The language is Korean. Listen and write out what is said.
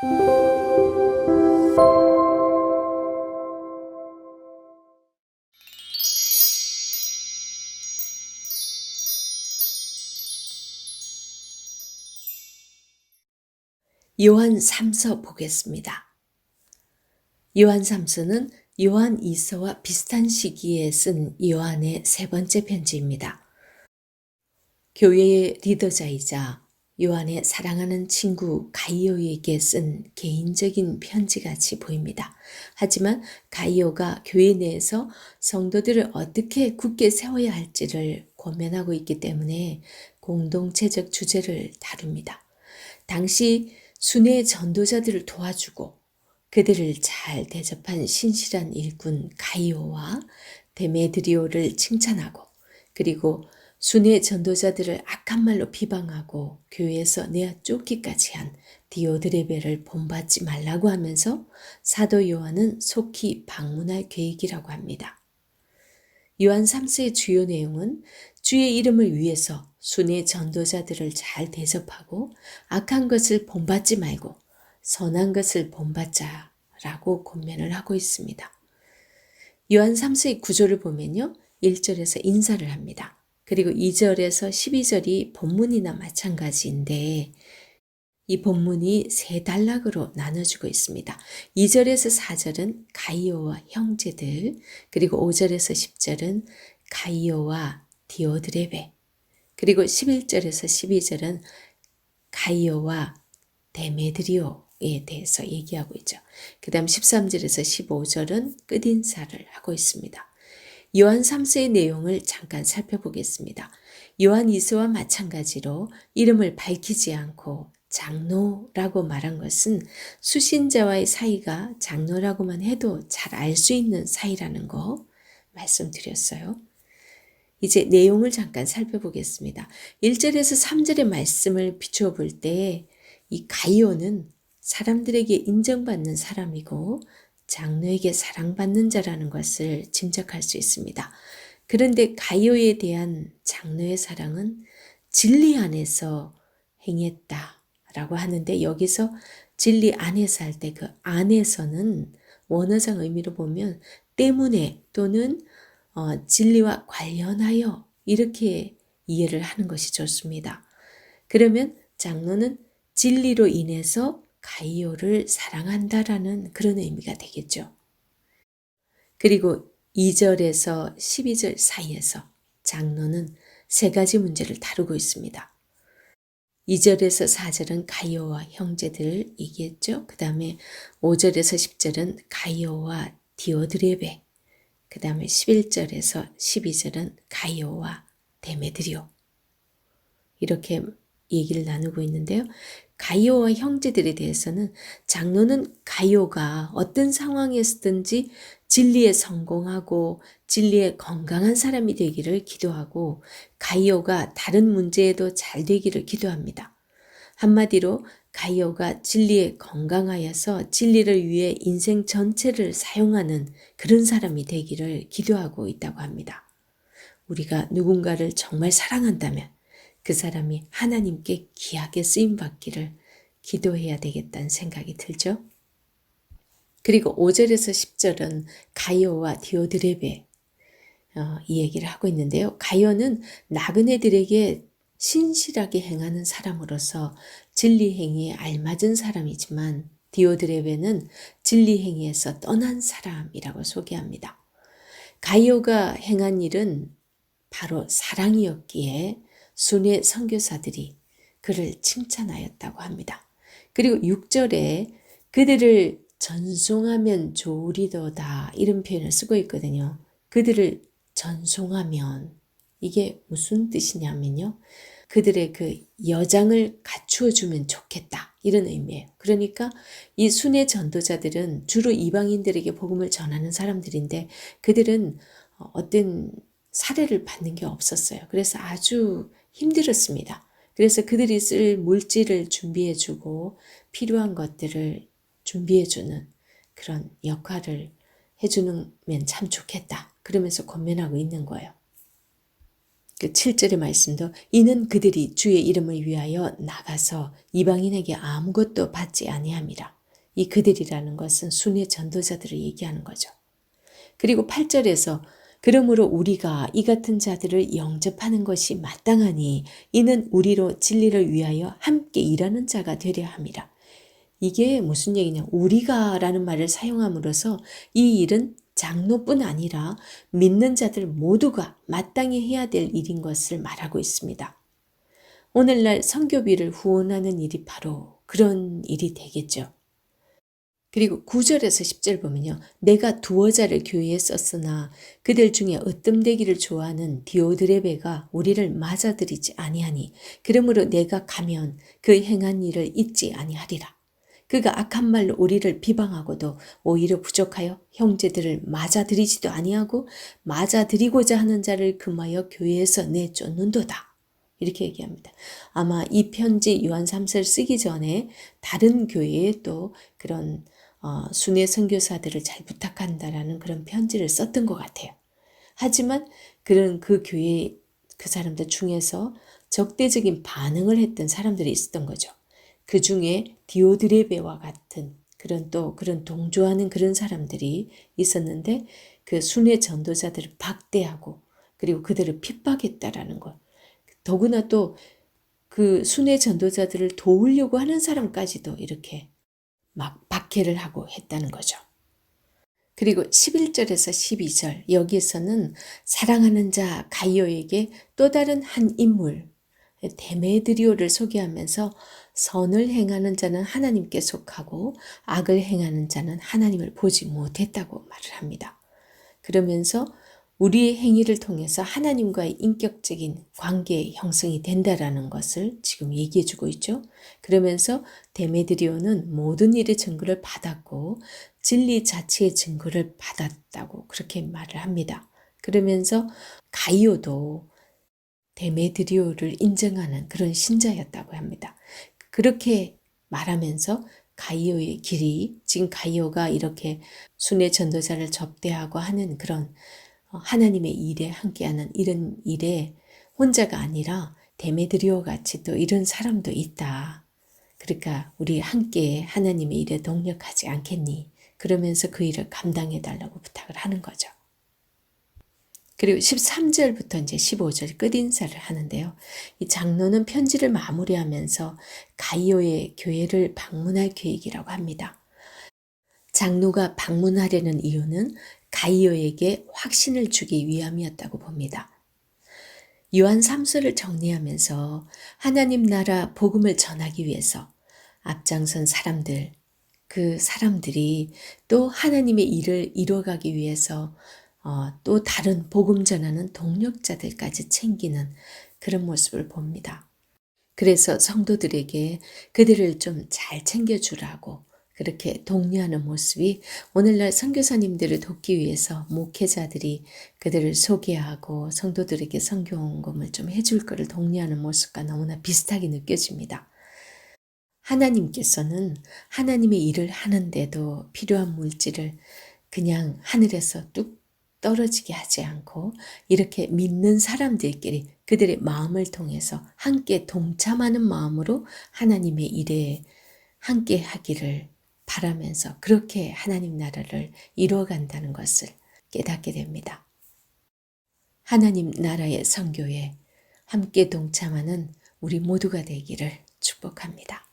요한 3서 보겠습니다. 요한 3서는 요한 2서와 비슷한 시기에 쓴 요한의 세 번째 편지입니다. 교회의 리더자이자 요한의 사랑하는 친구 가이오에게 쓴 개인적인 편지같이 보입니다. 하지만 가이오가 교회 내에서 성도들을 어떻게 굳게 세워야 할지를 고민하고 있기 때문에 공동체적 주제를 다룹니다. 당시 순회 전도자들을 도와주고 그들을 잘 대접한 신실한 일꾼 가이오와 데메드리오를 칭찬하고, 그리고 순회 전도자들을 악한 말로 비방하고 교회에서 내어 쫓기까지 한 디오드레베를 본받지 말라고 하면서 사도 요한은 속히 방문할 계획이라고 합니다. 요한 3서의 주요 내용은 주의 이름을 위해서 순회 전도자들을 잘 대접하고 악한 것을 본받지 말고 선한 것을 본받자라고 권면을 하고 있습니다. 요한 3서의 구조를 보면요. 1절에서 인사를 합니다. 그리고 2절에서 12절이 본문이나 마찬가지인데 이 본문이 세 단락으로 나눠지고 있습니다. 2절에서 4절은 가이오와 형제들, 그리고 5절에서 10절은 가이오와 디오드레베, 그리고 11절에서 12절은 가이오와 데메드리오에 대해서 얘기하고 있죠. 그 다음 13절에서 15절은 끝인사를 하고 있습니다. 요한 3서의 내용을 잠깐 살펴보겠습니다. 요한 2서와 마찬가지로 이름을 밝히지 않고 장로라고 말한 것은 수신자와의 사이가 장로라고만 해도 잘 알 수 있는 사이라는 거 말씀드렸어요. 이제 내용을 잠깐 살펴보겠습니다. 1절에서 3절의 말씀을 비추어 볼 때 이 가이오는 사람들에게 인정받는 사람이고 장로에게 사랑받는 자라는 것을 짐작할 수 있습니다. 그런데 가이오에 대한 장로의 사랑은 진리 안에서 행했다라고 하는데, 여기서 진리 안에서 할 때 그 안에서는 원어상 의미로 보면 때문에 또는 진리와 관련하여 이렇게 이해를 하는 것이 좋습니다. 그러면 장로는 진리로 인해서 가이오를 사랑한다라는 그런 의미가 되겠죠. 그리고 2절에서 12절 사이에서 장로는 세 가지 문제를 다루고 있습니다. 2절에서 4절은 가이오와 형제들 얘기했죠. 그 다음에 5절에서 10절은 가이오와 디오드레베, 그 다음에 11절에서 12절은 가이오와 데메드리오, 이렇게 얘기를 나누고 있는데요. 가이오와 형제들에 대해서는 장로는 가이오가 어떤 상황에서든지 진리에 성공하고 진리에 건강한 사람이 되기를 기도하고 가이오가 다른 문제에도 잘 되기를 기도합니다. 한마디로 가이오가 진리에 건강하여서 진리를 위해 인생 전체를 사용하는 그런 사람이 되기를 기도하고 있다고 합니다. 우리가 누군가를 정말 사랑한다면 그 사람이 하나님께 귀하게 쓰임받기를 기도해야 되겠다는 생각이 들죠. 그리고 5절에서 10절은 가이오와 디오드레베 이 얘기를 하고 있는데요. 가이오는 나그네들에게 신실하게 행하는 사람으로서 진리 행위에 알맞은 사람이지만 디오드레베는 진리 행위에서 떠난 사람이라고 소개합니다. 가이오가 행한 일은 바로 사랑이었기에 순회 선교사들이 그를 칭찬하였다고 합니다. 그리고 6절에 그들을 전송하면 좋으리도다 이런 표현을 쓰고 있거든요. 그들을 전송하면 이게 무슨 뜻이냐면요. 그들의 그 여장을 갖추어 주면 좋겠다 이런 의미예요. 그러니까 이 순회 전도자들은 주로 이방인들에게 복음을 전하는 사람들인데 그들은 어떤 사례를 받는 게 없었어요. 그래서 아주 힘들었습니다. 그래서 그들이 쓸 물질을 준비해 주고 필요한 것들을 준비해 주는 그런 역할을 해주면 참 좋겠다. 그러면서 권면하고 있는 거예요. 그 7절의 말씀도 이는 그들이 주의 이름을 위하여 나가서 이방인에게 아무것도 받지 아니함이라. 이 그들이라는 것은 순회 전도자들을 얘기하는 거죠. 그리고 8절에서 그러므로 우리가 이 같은 자들을 영접하는 것이 마땅하니 이는 우리로 진리를 위하여 함께 일하는 자가 되려 함이라. 이게 무슨 얘기냐? 우리가라는 말을 사용함으로써 이 일은 장로뿐 아니라 믿는 자들 모두가 마땅히 해야 될 일인 것을 말하고 있습니다. 오늘날 선교비를 후원하는 일이 바로 그런 일이 되겠죠. 그리고 9절에서 10절 보면요. 내가 두어 자를 교회에 썼으나 그들 중에 으뜸되기를 좋아하는 디오드레베가 우리를 맞아들이지 아니하니 그러므로 내가 가면 그 행한 일을 잊지 아니하리라. 그가 악한 말로 우리를 비방하고도 오히려 부족하여 형제들을 맞아들이지도 아니하고 맞아들이고자 하는 자를 금하여 교회에서 내쫓는도다. 이렇게 얘기합니다. 아마 이 편지 요한 3서를 쓰기 전에 다른 교회에 또 그런 순회 선교사들을 잘 부탁한다라는 그런 편지를 썼던 것 같아요. 하지만 그런 그 교회 그 사람들 중에서 적대적인 반응을 했던 사람들이 있었던 거죠. 그 중에 디오드레베와 같은 그런 동조하는 그런 사람들이 있었는데 그 순회 전도자들을 박대하고 그리고 그들을 핍박했다라는 것. 더구나 또 그 순회 전도자들을 도우려고 하는 사람까지도 이렇게 막 박해를 하고 했다는 거죠. 그리고 11절에서 12절 여기에서는 사랑하는 자 가이오에게 또 다른 한 인물 데메드리오를 소개하면서 선을 행하는 자는 하나님께 속하고 악을 행하는 자는 하나님을 보지 못했다고 말을 합니다. 그러면서 우리의 행위를 통해서 하나님과의 인격적인 관계 형성이 된다라는 것을 지금 얘기해 주고 있죠. 그러면서 데메드리오는 모든 일의 증거를 받았고 진리 자체의 증거를 받았다고 그렇게 말을 합니다. 그러면서 가이오도 데메드리오를 인정하는 그런 신자였다고 합니다. 그렇게 말하면서 가이오의 길이 지금 가이오가 이렇게 순회 전도자를 접대하고 하는 그런 하나님의 일에 함께하는 이런 일에 혼자가 아니라 데메드리오 같이 또 이런 사람도 있다. 그러니까 우리 함께 하나님의 일에 동력하지 않겠니? 그러면서 그 일을 감당해 달라고 부탁을 하는 거죠. 그리고 13절부터 이제 15절 끝인사를 하는데요. 이 장로는 편지를 마무리하면서 가이오의 교회를 방문할 계획이라고 합니다. 장로가 방문하려는 이유는 가이오에게 확신을 주기 위함이었다고 봅니다. 요한 3서를 정리하면서 하나님 나라 복음을 전하기 위해서 앞장선 사람들, 그 사람들이 또 하나님의 일을 이뤄가기 위해서 또 다른 복음 전하는 동력자들까지 챙기는 그런 모습을 봅니다. 그래서 성도들에게 그들을 좀 잘 챙겨주라고 그렇게 독려하는 모습이 오늘날 선교사님들을 돕기 위해서 목회자들이 그들을 소개하고 성도들에게 선교원금을 좀 해줄 것을 독려하는 모습과 너무나 비슷하게 느껴집니다. 하나님께서는 하나님의 일을 하는데도 필요한 물질을 그냥 하늘에서 뚝 떨어지게 하지 않고 이렇게 믿는 사람들끼리 그들의 마음을 통해서 함께 동참하는 마음으로 하나님의 일에 함께 하기를 바라면서 그렇게 하나님 나라를 이루어간다는 것을 깨닫게 됩니다. 하나님 나라의 선교에 함께 동참하는 우리 모두가 되기를 축복합니다.